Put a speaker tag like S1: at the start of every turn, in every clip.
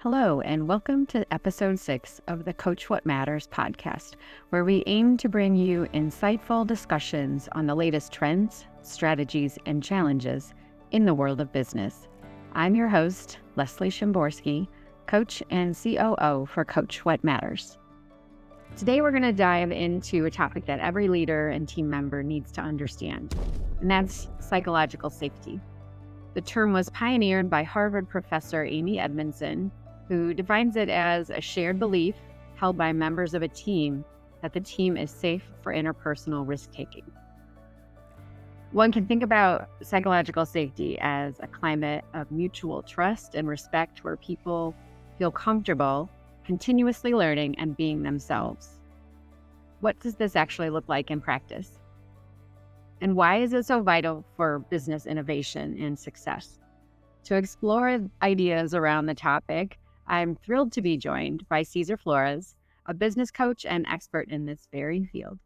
S1: Hello, and welcome to episode 6 of the Coach What Matters podcast, where we aim to bring you insightful discussions on the latest trends, strategies, and challenges in the world of business. I'm your host, Leslie Szymborski, coach and COO for Coach What Matters. Today, we're going to dive into a topic that every leader and team member needs to understand, and that's psychological safety. The term was pioneered by Harvard professor Amy Edmondson, who defines it as a shared belief held by members of a team that the team is safe for interpersonal risk-taking. One can think about psychological safety as a climate of mutual trust and respect where people feel comfortable continuously learning and being themselves. What does this actually look like in practice? And why is it so vital for business innovation and success? To explore ideas around the topic, I'm thrilled to be joined by Cesar Flores, a business coach and expert in this very field.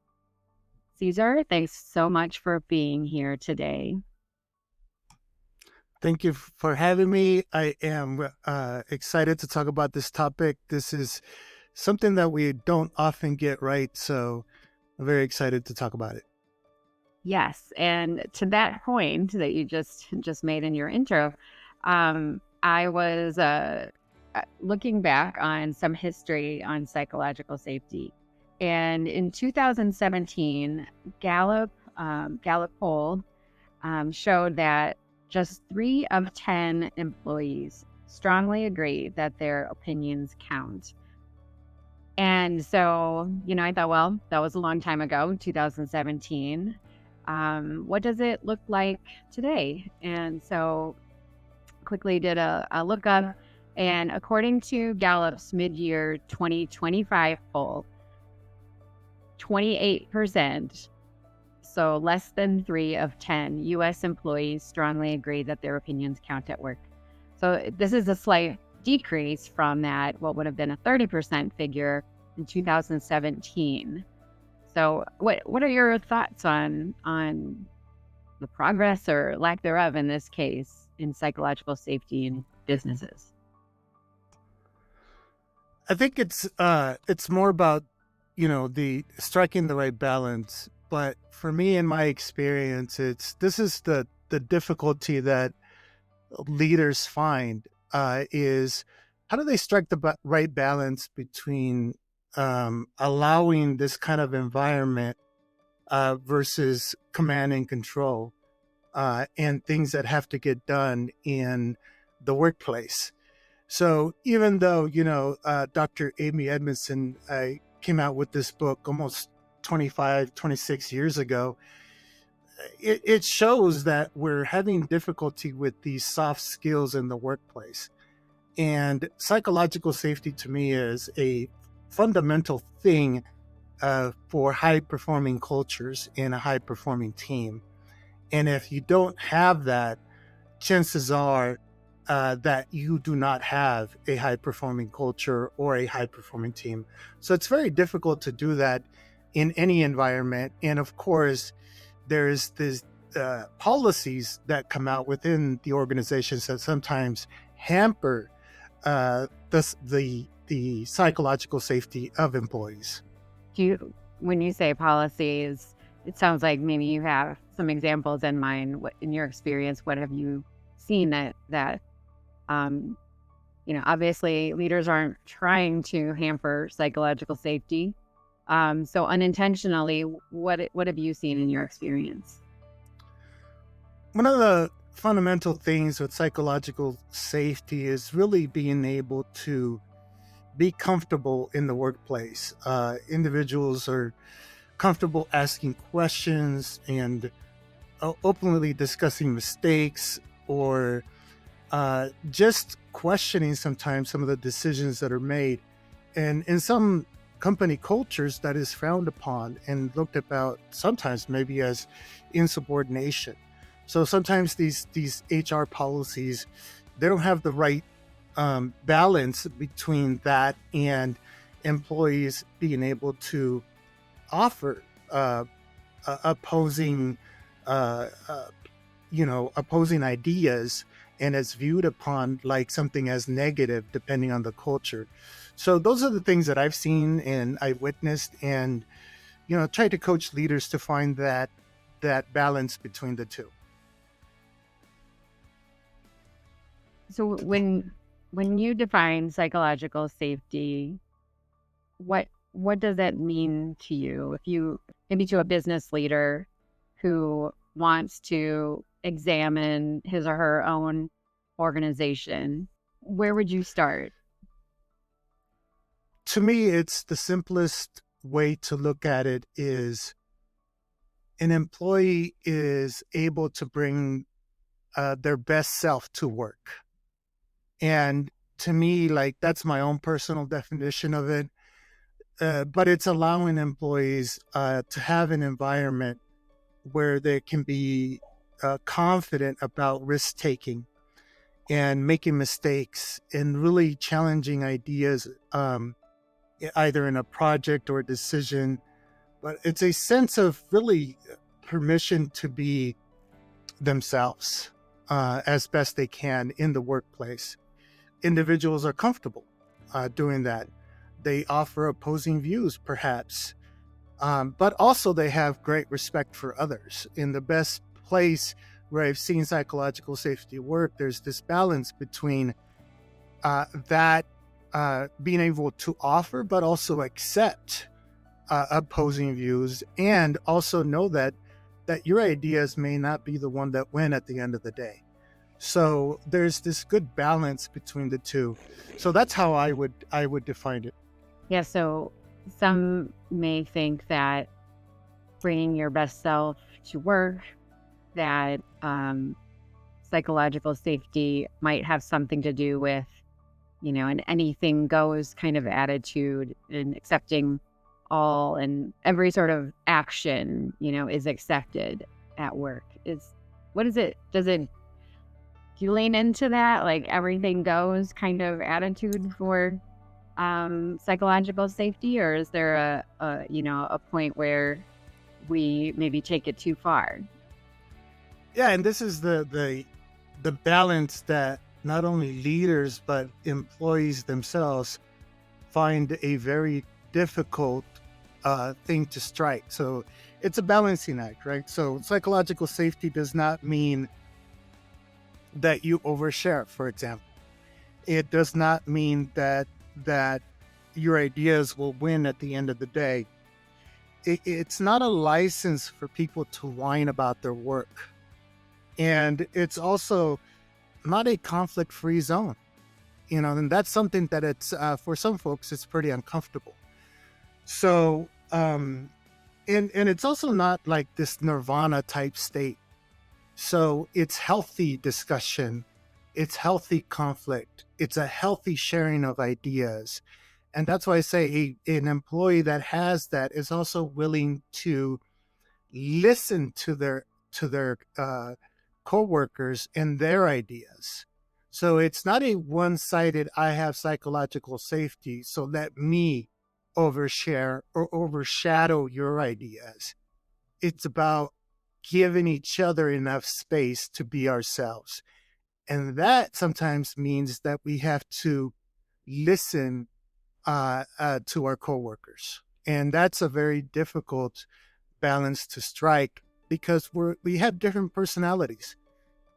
S1: Cesar, thanks so much for being here today.
S2: Thank you for having me. I am excited to talk about this topic. This is something that we don't often get right, so I'm very excited to talk about it.
S1: Yes, and to that point that you just made in your intro, I was looking back on some history on psychological safety. And in 2017, Gallup poll showed that just 3 of 10 employees strongly agree that their opinions count. And so, I thought, well, that was a long time ago, 2017. What does it look like today? And so quickly did a lookup. And according to Gallup's mid-year 2025 poll, 28%, so less than 3 of 10 U.S. employees strongly agree that their opinions count at work. So this is a slight decrease from that, what would have been a 30% figure in 2017. So what are your thoughts on the progress or lack thereof in this case in psychological safety in businesses?
S2: I think it's more about, the striking the right balance. But for me, in my experience, this is the difficulty that leaders find is how do they strike the right balance between allowing this kind of environment versus command and control and things that have to get done in the workplace. So even though, Dr. Amy Edmondson came out with this book almost 26 years ago, it shows that we're having difficulty with these soft skills in the workplace. And psychological safety to me is a fundamental thing for high-performing cultures in a high-performing team. And if you don't have that, chances are that you do not have a high-performing culture or a high-performing team. So it's very difficult to do that in any environment. And of course, there's this policies that come out within the organizations that sometimes hamper the psychological safety of employees.
S1: When you say policies, it sounds like maybe you have some examples in mind. What, in your experience, what have you seen that obviously leaders aren't trying to hamper psychological safety. So unintentionally, what have you seen in your experience?
S2: One of the fundamental things with psychological safety is really being able to be comfortable in the workplace. Individuals are comfortable asking questions and openly discussing mistakes or just questioning sometimes some of the decisions that are made. And in some company cultures, that is frowned upon and looked about sometimes maybe as insubordination. So sometimes these HR policies, they don't have the right balance between that and employees being able to offer opposing ideas and is viewed upon like something as negative, depending on the culture. So those are the things that I've seen and I witnessed, and try to coach leaders to find that balance between the two.
S1: So when you define psychological safety, what does that mean to you? If you maybe to a business leader who wants to examine his or her own organization, where would you start?
S2: To me, it's the simplest way to look at it is an employee is able to bring their best self to work. And to me, like, that's my own personal definition of it. But it's allowing employees to have an environment where they can be confident about risk taking and making mistakes and really challenging ideas, either in a project or a decision. But it's a sense of really permission to be themselves as best they can in the workplace. Individuals are comfortable doing that. They offer opposing views, perhaps, but also they have great respect for others. In the best place where I've seen psychological safety work, there's this balance between that being able to offer, but also accept opposing views, and also know that your ideas may not be the one that win at the end of the day. So there's this good balance between the two. So that's how I would define it.
S1: Yeah, so some may think that bringing your best self to work, that psychological safety might have something to do with, an anything goes kind of attitude, and accepting all and every sort of action, is accepted at work. What is it? Do you lean into that, like everything goes kind of attitude for psychological safety, or is there a point where we maybe take it too far?
S2: Yeah, and this is the balance that not only leaders but employees themselves find a very difficult thing to strike. So it's a balancing act, right? So psychological safety does not mean that you overshare, for example. It does not mean that your ideas will win at the end of the day. It's not a license for people to whine about their work. And it's also not a conflict-free zone, and that's something that it's, for some folks, it's pretty uncomfortable. So, and it's also not like this nirvana type state. So it's healthy discussion, it's healthy conflict, it's a healthy sharing of ideas. And that's why I say an employee that has that is also willing to listen to their coworkers and their ideas. So it's not a one-sided, I have psychological safety, so let me overshare or overshadow your ideas. It's about giving each other enough space to be ourselves. And that sometimes means that we have to listen to our coworkers. And that's a very difficult balance to strike because we have different personalities.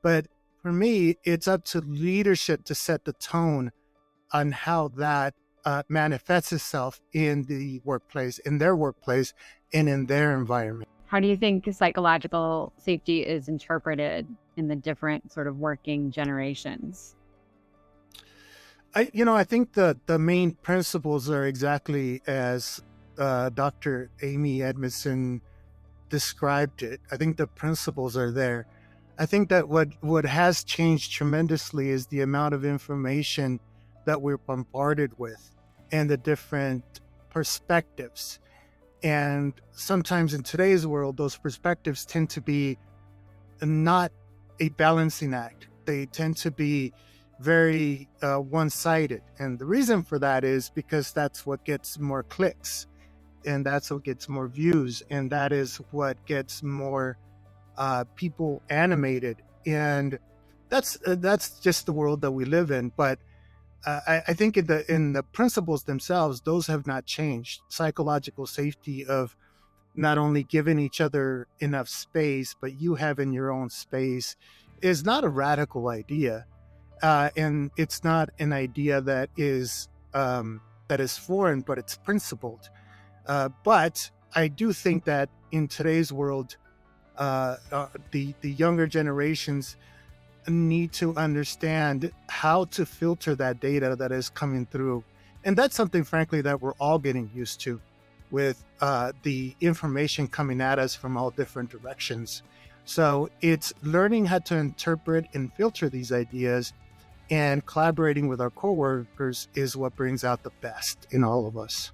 S2: But for me, it's up to leadership to set the tone on how that manifests itself in the workplace, in their workplace, and in their environment.
S1: How do you think psychological safety is interpreted in the different sort of working generations?
S2: I think the main principles are exactly as Dr. Amy Edmondson described it. I think the principles are there. I think that what has changed tremendously is the amount of information that we're bombarded with and the different perspectives. And sometimes in today's world, those perspectives tend to be not a balancing act. They tend to be very one-sided. And the reason for that is because that's what gets more clicks, and that's what gets more views, and that is what gets more people animated. And that's just the world that we live in. But I think in the principles themselves, those have not changed. Psychological safety of not only giving each other enough space, but you having your own space is not a radical idea. And it's not an idea that is foreign, but it's principled. But I do think that in today's world, the younger generations need to understand how to filter that data that is coming through. And that's something, frankly, that we're all getting used to with the information coming at us from all different directions. So it's learning how to interpret and filter these ideas, and collaborating with our coworkers is what brings out the best in all of us.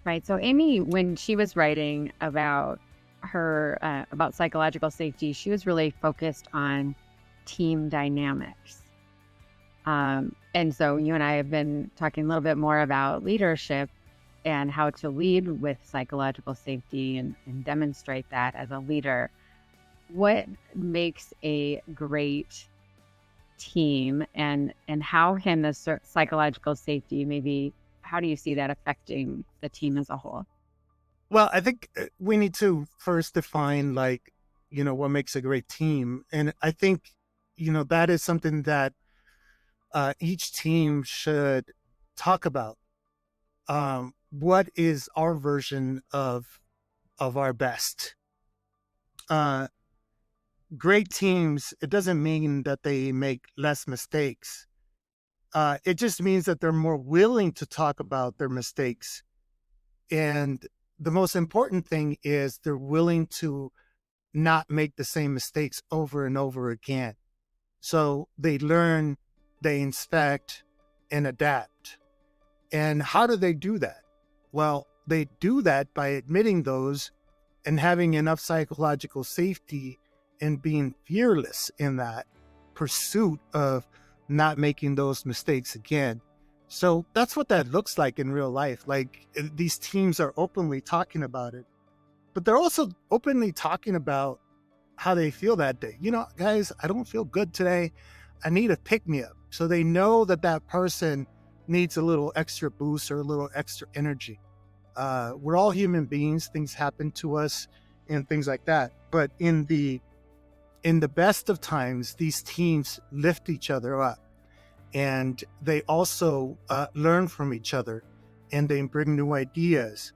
S1: Right. So Amy, when she was writing about her about psychological safety, she was really focused on team dynamics. And so you and I have been talking a little bit more about leadership and how to lead with psychological safety and demonstrate that as a leader. What makes a great team, and how can the psychological safety, maybe how do you see that affecting the team as a whole?
S2: Well, I think we need to first define, like, what makes a great team. And I think, that is something that each team should talk about. What is our version of our best? Great teams, it doesn't mean that they make less mistakes. It just means that they're more willing to talk about their mistakes. And the most important thing is they're willing to not make the same mistakes over and over again. So they learn, they inspect, and adapt. And how do they do that? Well, they do that by admitting those and having enough psychological safety and being fearless in that pursuit of not making those mistakes again. So that's what that looks like in real life. Like, these teams are openly talking about it, but they're also openly talking about how they feel that day. Guys, I don't feel good today. I need a pick me up. So they know that that person needs a little extra boost or a little extra energy. We're all human beings. Things happen to us and things like that. But in the best of times, these teams lift each other up, and they also learn from each other, and they bring new ideas.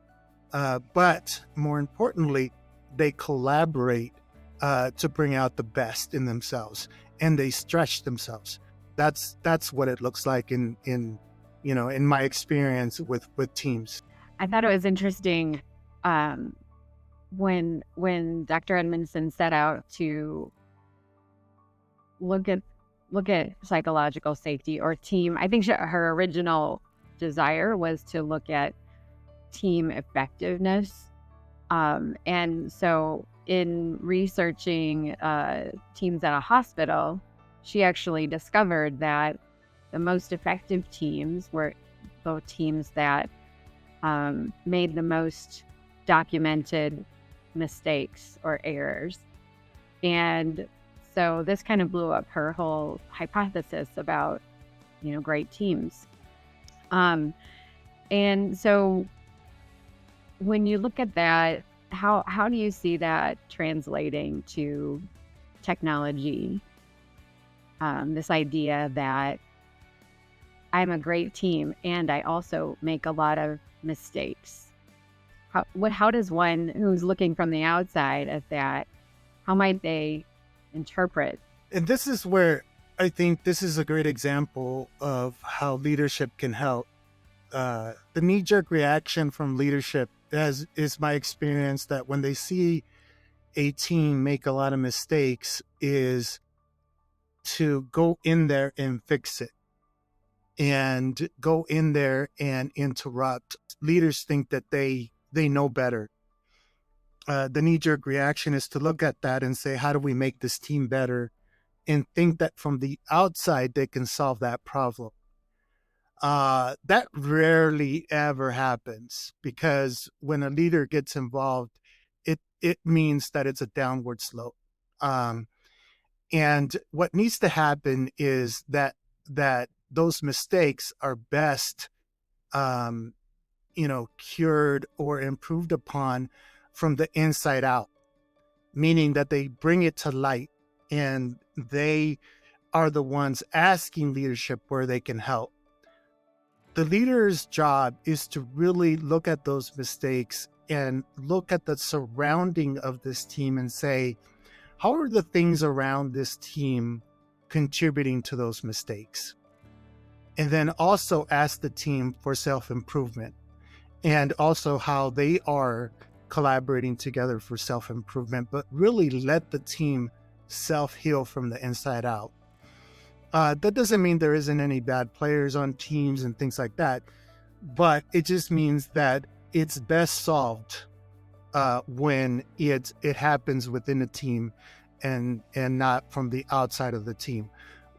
S2: But more importantly, they collaborate to bring out the best in themselves, and they stretch themselves. That's what it looks like in my experience with teams.
S1: I thought it was interesting when Dr. Edmondson set out to look at psychological safety or team. I think her original desire was to look at team effectiveness. And so in researching teams at a hospital, she actually discovered that the most effective teams were the teams that made the most documented mistakes or errors. And so this kind of blew up her whole hypothesis about, great teams. And so when you look at that, how do you see that translating to technology? This idea that I'm a great team and I also make a lot of mistakes. How does one who's looking from the outside at that, how might they interpret?
S2: And this is where I think this is a great example of how leadership can help. The knee-jerk reaction from leadership is my experience that when they see a team make a lot of mistakes is to go in there and fix it, and go in there and interrupt. Leaders think that they know better. The knee-jerk reaction is to look at that and say, how do we make this team better? And think that from the outside, they can solve that problem. That rarely ever happens, because when a leader gets involved, it means that it's a downward slope. And what needs to happen is that those mistakes are best, cured or improved upon from the inside out, meaning that they bring it to light and they are the ones asking leadership where they can help. The leader's job is to really look at those mistakes and look at the surrounding of this team and say, how are the things around this team contributing to those mistakes? And then also ask the team for self-improvement and also how they are collaborating together for self-improvement, but really let the team self-heal from the inside out. That doesn't mean there isn't any bad players on teams and things like that, but it just means that it's best solved when it happens within the team and not from the outside of the team.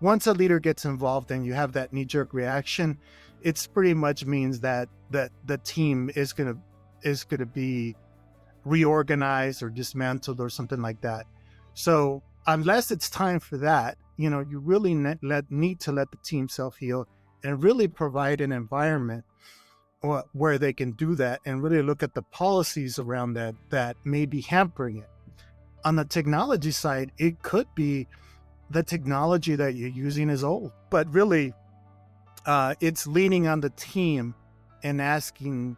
S2: Once a leader gets involved and you have that knee-jerk reaction, it's pretty much means that the team is gonna be reorganized or dismantled or something like that. So unless it's time for that, you really need to let the team self-heal and really provide an environment where they can do that and really look at the policies around that may be hampering it. On the technology side, it could be the technology that you're using is old, but really it's leaning on the team and asking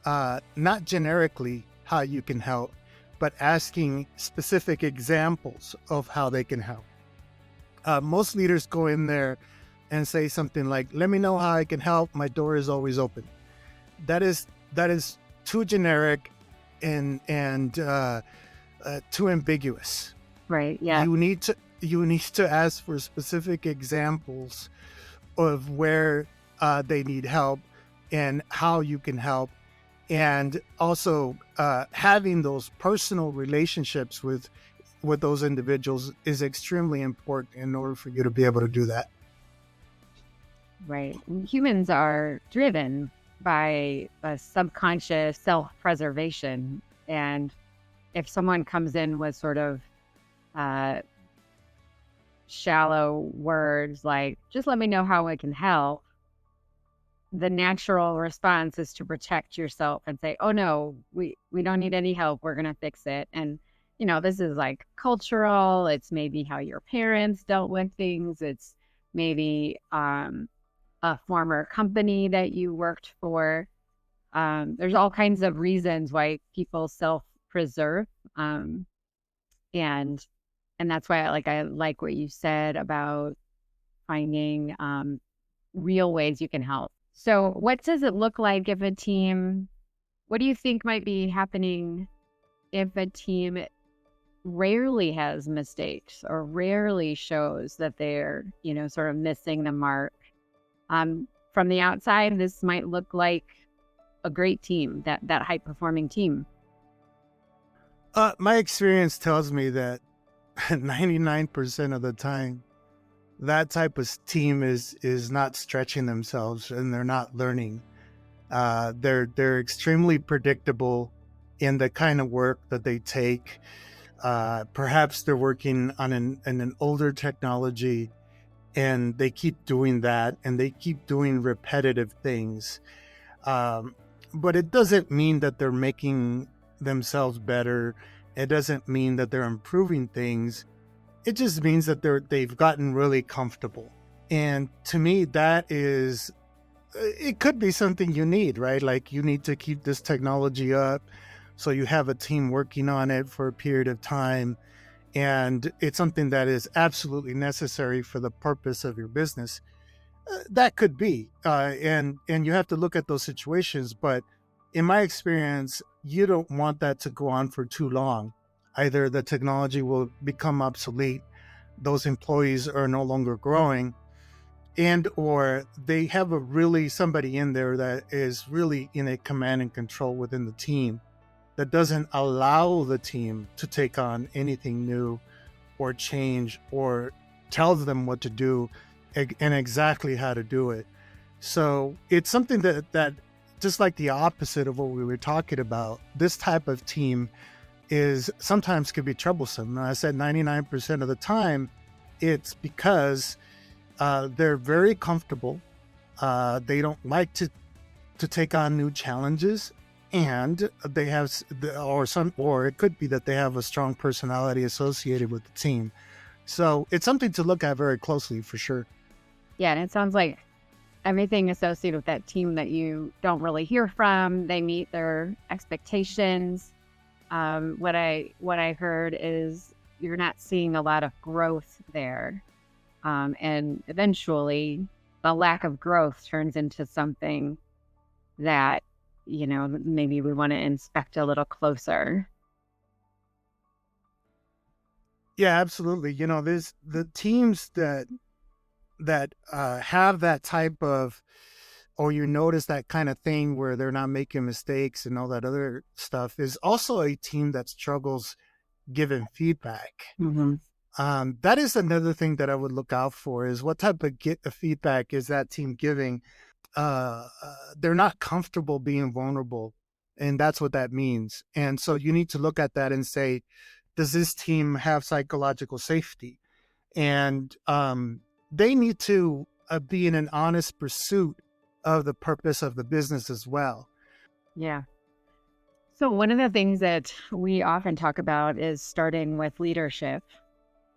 S2: not generically how you can help, but asking specific examples of how they can help. Most leaders go in there and say something like, let me know how I can help. My door is always open. That is too generic and too ambiguous.
S1: Right. Yeah.
S2: You need to ask for specific examples of where they need help and how you can help. And also having those personal relationships with those individuals is extremely important in order for you to be able to do that.
S1: Right. Humans are driven by a subconscious self-preservation. And if someone comes in with sort of shallow words like, just let me know how I can help, the natural response is to protect yourself and say, oh no, we don't need any help. We're going to fix it. And, this is like cultural. It's maybe how your parents dealt with things. It's maybe a former company that you worked for. There's all kinds of reasons why people self-preserve. And that's why I like what you said about finding real ways you can help. So what does it look like if what do you think might be happening if a team rarely has mistakes or rarely shows that they're, sort of missing the mark? From the outside, this might look like a great team, that high-performing team.
S2: My experience tells me that 99% of the time, that type of team is not stretching themselves and they're not learning. They're extremely predictable in the kind of work that they take. Perhaps they're working on an older technology and they keep doing that and they keep doing repetitive things. But it doesn't mean that they're making themselves better. It doesn't mean that they're improving things. It just means that they've gotten really comfortable. And to me, it could be something you need, right? Like you need to keep this technology up. So you have a team working on it for a period of time. And it's something that is absolutely necessary for the purpose of your business. That could be. And you have to look at those situations. But in my experience, you don't want that to go on for too long. Either the technology will become obsolete, those employees are no longer growing, and or they have somebody in there that is really in a command and control within the team that doesn't allow the team to take on anything new or change or tells them what to do and exactly how to do it. So it's something that just like the opposite of what we were talking about, this type of team is sometimes could be troublesome. I said 99% of the time, it's because they're very comfortable. They don't like to take on new challenges, and they have, or it could be that they have a strong personality associated with the team. So it's something to look at very closely for sure.
S1: Yeah, and it sounds like everything associated with that team that you don't really hear from, they meet their expectations. What I heard is you're not seeing a lot of growth there. And eventually the lack of growth turns into something that, maybe we want to inspect a little closer.
S2: Yeah, absolutely. There's the teams that have that type of, or you notice that kind of thing where they're not making mistakes and all that other stuff, is also a team that struggles giving feedback.
S1: Mm-hmm.
S2: That is another thing that I would look out for, is what type of feedback is that team giving. They're not comfortable being vulnerable, and that's what that means. And so you need to look at that and say, does this team have psychological safety? And they need to be in an honest pursuit of the purpose of the business as well.
S1: Yeah. So one of the things that we often talk about is starting with leadership.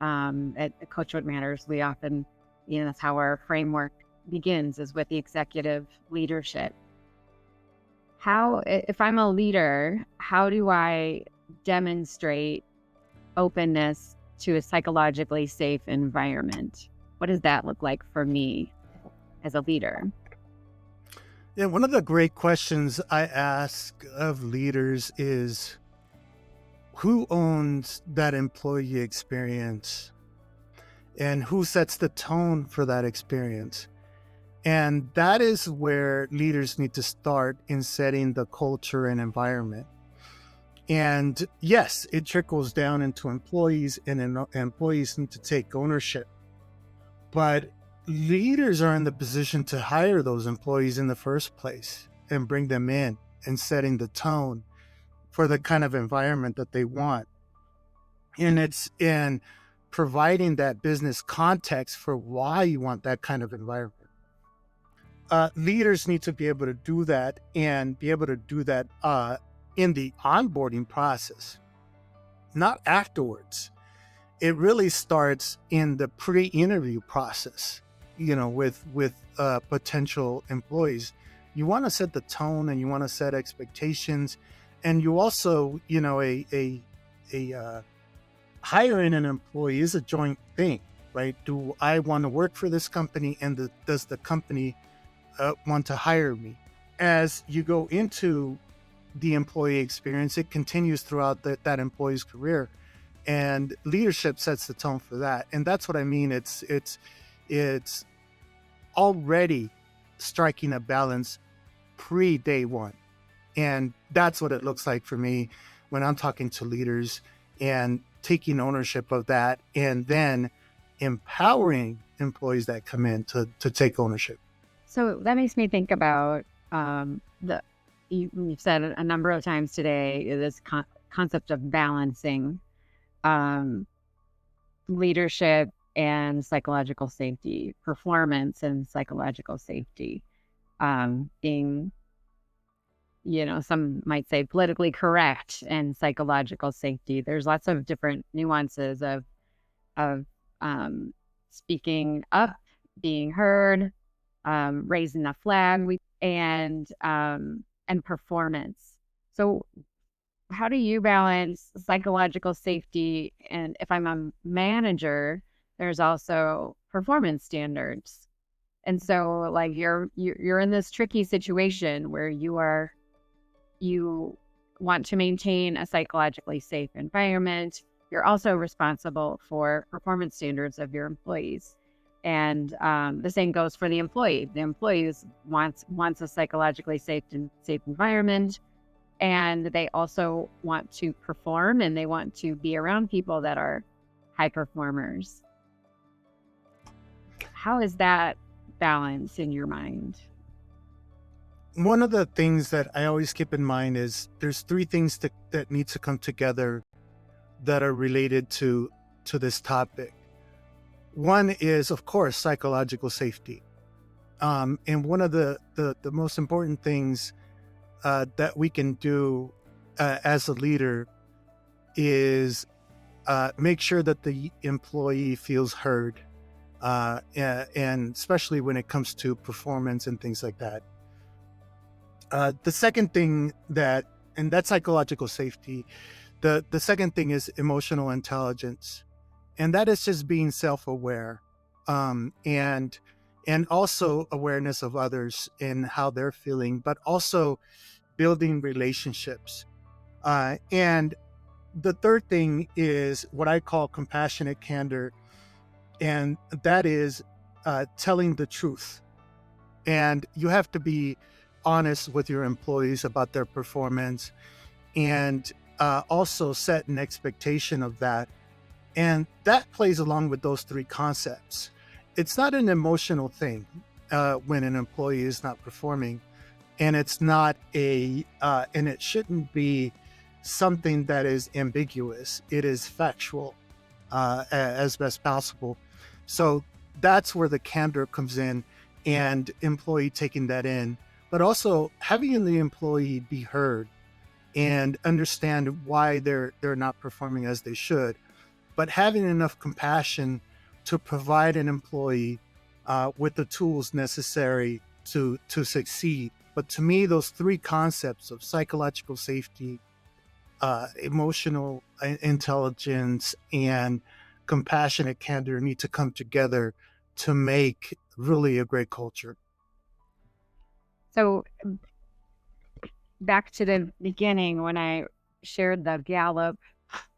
S1: At Coach What Matters, we often, that's how our framework begins, is with the executive leadership. If I'm a leader, how do I demonstrate openness to a psychologically safe environment? What does that look like for me as a leader?
S2: Yeah, one of the great questions I ask of leaders is, who owns that employee experience, and who sets the tone for that experience? And that is where leaders need to start in setting the culture and environment. And yes, it trickles down into employees, and employees need to take ownership. But leaders are in the position to hire those employees in the first place and bring them in and setting the tone for the kind of environment that they want. And it's in providing that business context for why you want that kind of environment. Leaders need to be able to do that, and be able to do that in the onboarding process, not afterwards. It really starts in the pre-interview process, with potential employees. You want to set the tone, and you want to set expectations, and you also, hiring an employee is a joint thing, right? Do I want to work for this company, and does the company want to hire me? As you go into the employee experience, it continues throughout that employee's career, and leadership sets the tone for that. And that's what I mean. It's already striking a balance pre-day one. And that's what it looks like for me when I'm talking to leaders, and taking ownership of that, and then empowering employees that come in to take ownership.
S1: So that makes me think about you've said a number of times today, this concept of balancing leadership and psychological safety, performance and psychological safety, being, some might say politically correct and psychological safety. There's lots of different nuances of speaking up, being heard, raising the flag, and performance. So how do you balance psychological safety? And if I'm a manager, there's also performance standards. And so like you're in this tricky situation where you want to maintain a psychologically safe environment. You're also responsible for performance standards of your employees. And the same goes for the employee. The employee wants a psychologically safe environment, and they also want to perform, and they want to be around people that are high performers. How is that balance in your mind?
S2: One of the things that I always keep in mind is there's three things that need to come together that are related to this topic. One is, of course, psychological safety. And one of the most important things that we can do as a leader is make sure that the employee feels heard, and especially when it comes to performance and things like that. The second thing and that's psychological safety. The second thing is emotional intelligence, and that is just being self-aware, and also awareness of others and how they're feeling, but also building relationships. And the third thing is what I call compassionate candor, and that is telling the truth. And you have to be honest with your employees about their performance, and also set an expectation of that. And that plays along with those three concepts. It's not an emotional thing when an employee is not performing, and it's not and it shouldn't be something that is ambiguous. It is factual as best possible. So that's where the candor comes in, and employee taking that in, but also having the employee be heard and understand why they're not performing as they should, but having enough compassion to provide an employee with the tools necessary to succeed. But to me, those three concepts of psychological safety, emotional intelligence, and compassionate candor need to come together to make really a great culture.
S1: So back to the beginning, when I shared the Gallup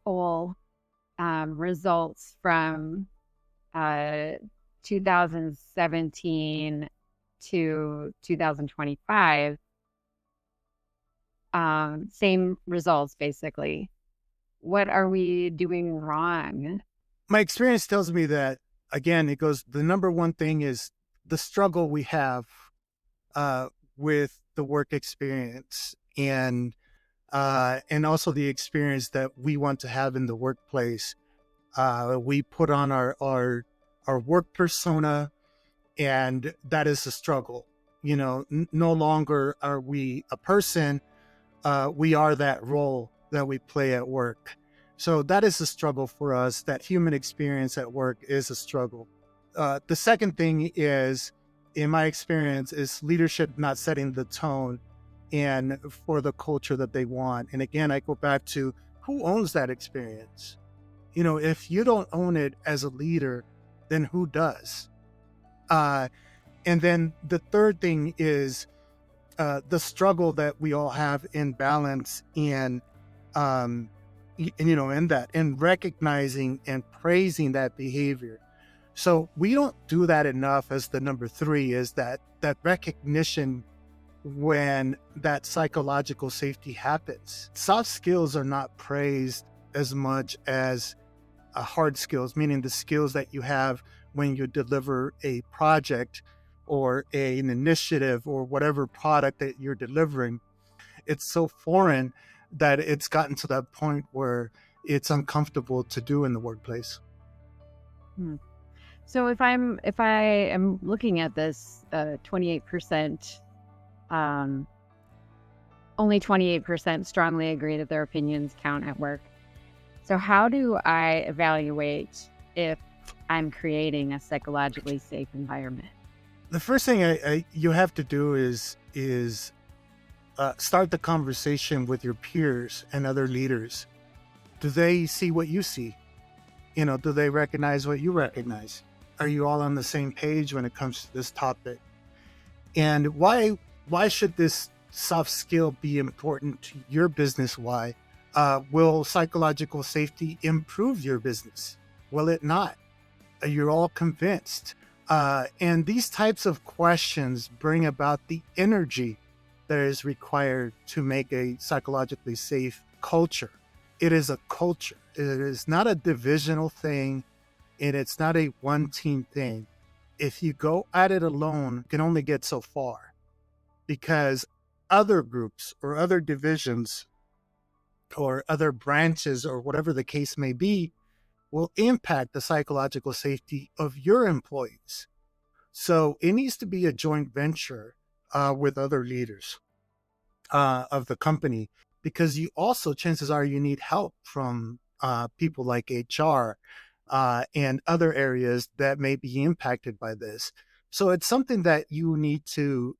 S1: poll results from 2017 to 2025, same results basically. What are we doing wrong?
S2: My experience tells me that, again, it goes, the number one thing is the struggle we have with the work experience, and also the experience that we want to have in the workplace. We put on our work persona, and that is a struggle. No longer are we a person. We are that role that we play at work. So that is a struggle for us. That human experience at work is a struggle. The second thing is, in my experience, is leadership not setting the tone and for the culture that they want. And again, I go back to who owns that experience. If you don't own it as a leader, then who does? And then the third thing is the struggle that we all have in balance, and in that, and recognizing and praising that behavior. So we don't do that enough. As the number three is that recognition when that psychological safety happens. Soft skills are not praised as much as hard skills, meaning the skills that you have when you deliver a project or an initiative or whatever product that you're delivering. It's so foreign that it's gotten to that point where it's uncomfortable to do in the workplace.
S1: So if I am looking at this 28%, only 28% strongly agree that their opinions count at work. So how do I evaluate if I'm creating a psychologically safe environment?
S2: The first thing you have to do is start the conversation with your peers and other leaders. Do they see what you see? Do they recognize what you recognize? Are you all on the same page when it comes to this topic? And why should this soft skill be important to your business? Why? Will psychological safety improve your business? Will it not? You're all convinced. And these types of questions bring about the energy that is required to make a psychologically safe culture. It is a culture. It is not a divisional thing, and it's not a one team thing. If you go at it alone, you can only get so far, because other groups or other divisions or other branches or whatever the case may be will impact the psychological safety of your employees. So it needs to be a joint venture with other leaders of the company, because you also, chances are, you need help from people like HR and other areas that may be impacted by this. So it's something that you need to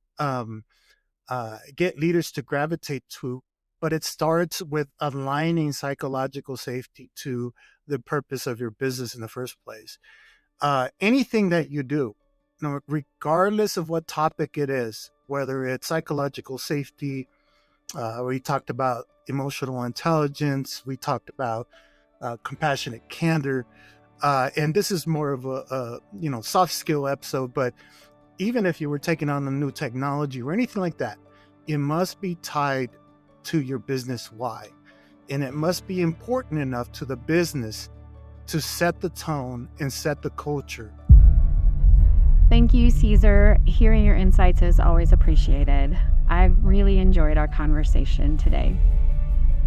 S2: get leaders to gravitate to, but it starts with aligning psychological safety to the purpose of your business in the first place. Anything that you do, regardless of what topic it is, whether it's psychological safety, we talked about emotional intelligence, we talked about compassionate candor, and this is more of a soft skill episode, but even if you were taking on a new technology or anything like that, it must be tied to your business why. And it must be important enough to the business to set the tone and set the culture.
S1: Thank you, Cesar. Hearing your insights is always appreciated. I've really enjoyed our conversation today.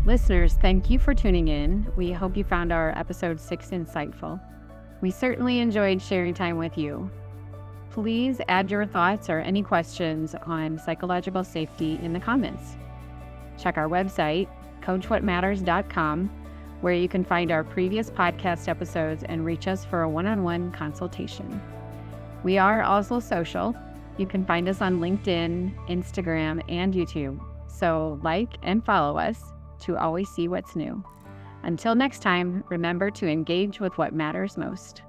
S1: Listeners, thank you for tuning in. We hope you found our episode 6 insightful. We certainly enjoyed sharing time with you. Please add your thoughts or any questions on psychological safety in the comments. Check our website, coachwhatmatters.com, where you can find our previous podcast episodes and reach us for a one-on-one consultation. We are also social. You can find us on LinkedIn, Instagram, and YouTube. So like and follow us to always see what's new. Until next time, remember to engage with what matters most.